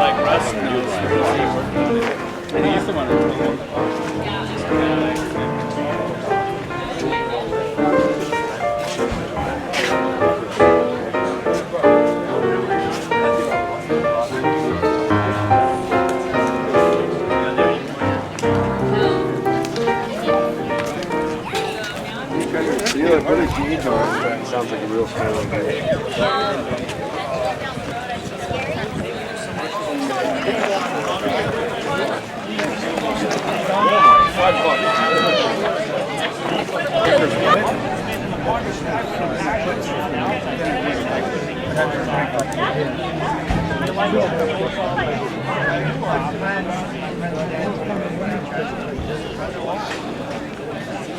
Like Russ knows. And he's the one who really won the car. Yeah, put a gauge on it. Sounds like a real story.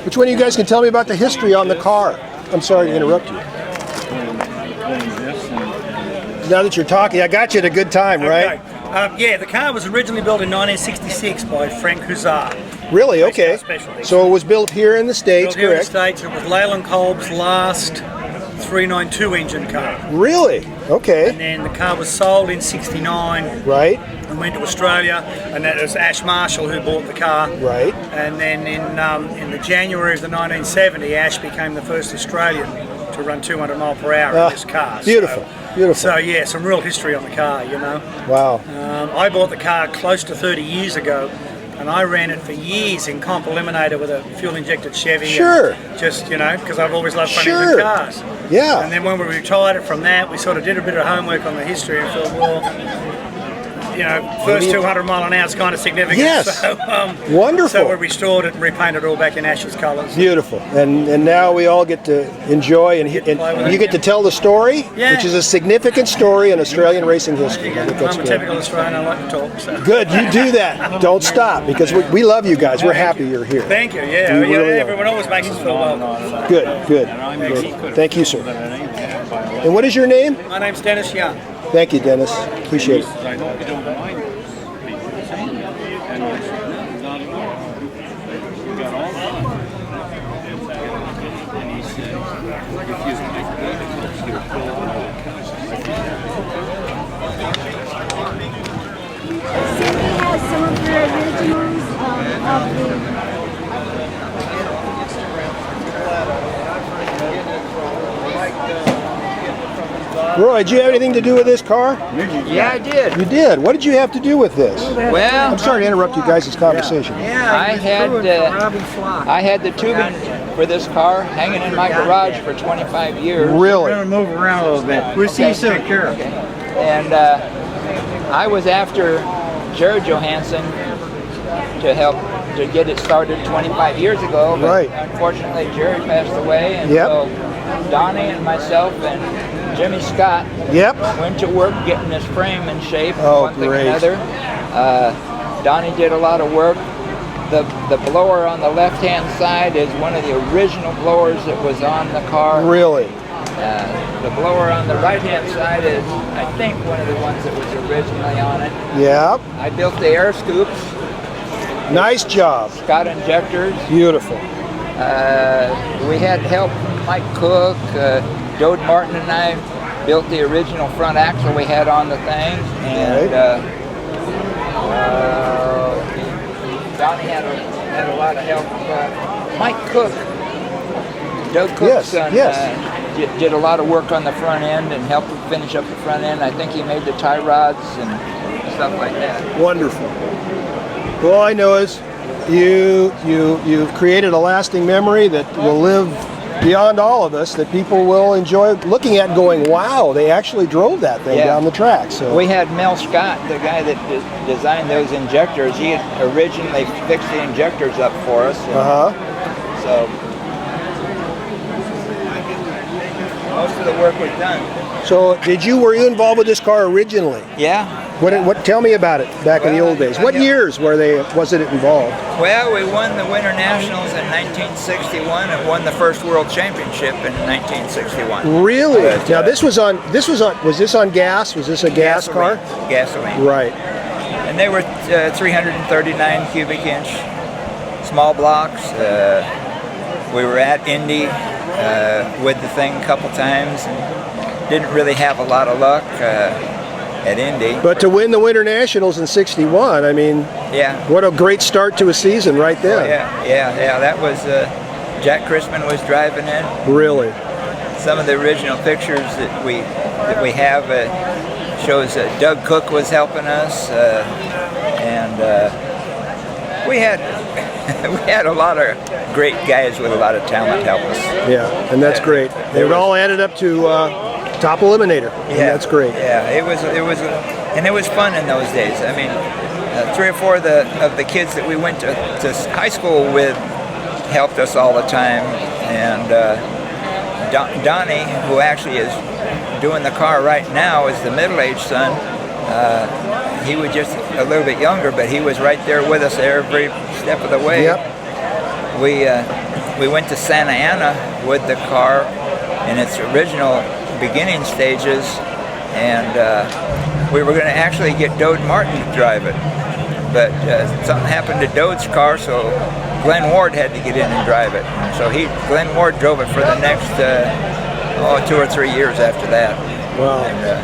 Which one of you guys can tell me about the history on the car? I'm sorry to interrupt you. Now that you're talking, I got you at a good time, right? Okay. Yeah, the car was originally built in 1966 by Frank Hussar. Really? Okay. So it was built here in the States, built here correct? in the States. It was Leyland Kolb's last 392 engine car. Really? Okay. And then the car was sold in '69. Right. And went to Australia, and that was Ash Marshall who bought the car. Right. And then in the January of the 1970, Ash became the first Australian to run 200 mile per hour in this car. Beautiful. Beautiful. So yeah, some real history on the car, you know. Wow. I bought the car close to 30 years ago, and I ran it for years in comp eliminator with a fuel-injected Chevy. Sure. Just, you know, because I've always loved front Sure. engine cars. Yeah. And then when we retired it from that, we sort of did a bit of homework on the history and thought, well, you know, first 200 mile an hour is kind of significant. Yes. So, Wonderful. So we restored it and repainted it all back in Ash's colours. Beautiful. And now we all get to enjoy and you get to tell the story, Yeah. which is a significant story in Australian racing history. I think that's I'm a good. typical Australian, I like to talk. So. Good, you do that. Don't stop, because we love you guys. We're happy you're here. Thank you, yeah. We really are. Everyone always makes us feel welcome. Good, good. Good. Thank you, sir. And what is your name? My name's Dennis Young. Thank you, Dennis. Appreciate it. I hope you don't mind people saying that. And not at all. We got all the time. And he said, refusing to forget it. Cindy has some of the originals of the... Roy, did you have anything to do with this car? Yeah, I did. You did. What did you have to do with this? Well, I'm sorry to interrupt you guys' conversation. I had the tubing for this car hanging in my garage for 25 years. Really? We're going to move around a little bit. We'll see you soon. Take care. Okay. And I was after Jared Johansson to help to get it started 25 years ago. But Right. unfortunately, Jerry passed away, and Yep. so Donnie and myself and Jimmy Scott Yep. went to work getting this frame in shape. Oh, one thing great. or another. Donnie did a lot of work. The blower on the left-hand side is one of the original blowers that was on the car. Really? The blower on the right-hand side is, I think, one of the ones that was originally on it. Yep. I built the air scoops, Nice job. Scott injectors. Beautiful. We had help from Mike Cook, Dode Martin and I built the original front axle we had on the thing, and Donnie had a lot of help. Mike Cook, Doug Cook's son, did a lot of work on the front end and helped finish up the front end. I think he made the tie rods and stuff like that. Wonderful. Well, all I know is you've created a lasting memory that will live beyond all of us, that people will enjoy looking at, going, wow, they actually drove that thing down the track. So we had Mel Scott, the guy that designed those injectors. He had originally fixed the injectors up for us. So most of the work was done. So were you involved with this car originally? Yeah. What? Tell me about it back in the old days. What years was it involved? Well, we won the Winter Nationals in 1961 and won the first World Championship in 1961. Really? But, now was this on gas? Was this a gas car? Gasoline. Right. And they were 339 cubic inch small blocks. We were at Indy with the thing a couple times. And didn't really have a lot of luck at Indy. But to win the Winter Nationals in '61, I mean, Yeah. what a great start to a season right there. Yeah. That was Jack Christman was driving it. Really. Some of the original pictures that we have shows that Doug Cook was helping us, and we had we had a lot of great guys with a lot of talent help us. Yeah, and that's great. They all added up to top eliminator. And that's great. Yeah, it was fun in those days. I mean, 3 or 4 of the kids that we went to high school with helped us all the time, and Donnie, who actually is doing the car right now, is the middle-aged son. He was just a little bit younger, but he was right there with us every step of the way. Yep. We went to Santa Ana with the car in its original beginning stages, and we were going to actually get Dode Martin to drive it, but something happened to Dode's car, so Glenn Ward had to get in and drive it. So Glenn Ward drove it for the next 2 or 3 years after that. Wow. And,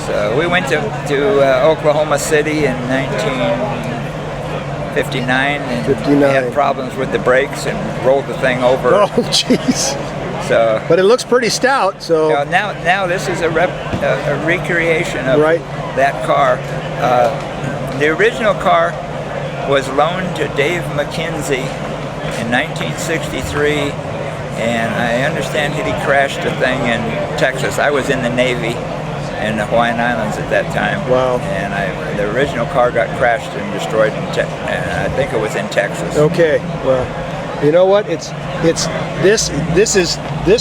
so we went to Oklahoma City in 1959, and we had problems with the brakes and rolled the thing over. Oh, jeez. So, but it looks pretty stout. So now this is a recreation of that car. The original car was loaned to Dave McKenzie in 1963, and I understand that he crashed a thing in Texas. I was in the Navy in the Hawaiian Islands at that time. Wow. And the original car got crashed and destroyed and I think it was in Texas. Okay. Well, you know what? This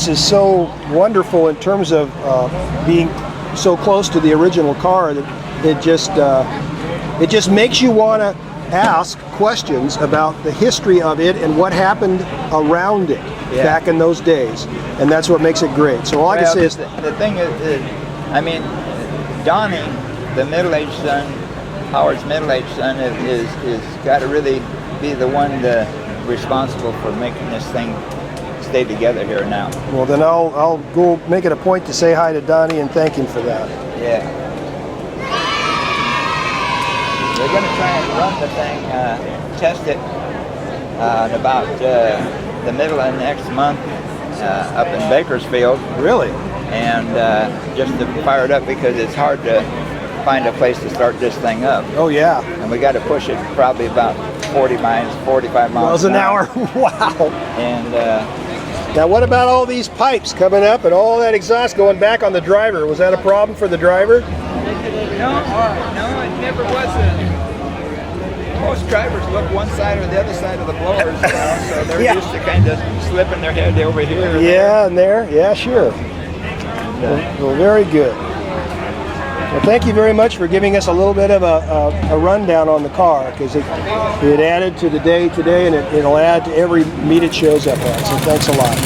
is so wonderful in terms of being so close to the original car that it just makes you want to ask questions about the history of it and what happened around it back in those days, and that's what makes it great. So all I can say is the thing is, I mean, Donnie, the middle-aged son, Howard's middle-aged son, is got to really be the one responsible for making this thing stay together here now. Well, then I'll go make it a point to say hi to Donnie and thank him for that. Yeah. They're going to try and run the thing, test it in about the middle of next month up in Bakersfield. Really? And just to fire it up because it's hard to find a place to start this thing up. Oh yeah. And we got to push it probably about 45 miles an hour. Wow. And now what about all these pipes coming up and all that exhaust going back on the driver? Was that a problem for the driver? No, it never was. Most drivers look one side or the other side of the blowers, so they're used to kind of slipping their head over here. And there. Yeah, sure. Well, very good. Well, thank you very much for giving us a little bit of a rundown on the car, because it added to the day today, and it'll add to every meet it shows up at. So thanks a lot.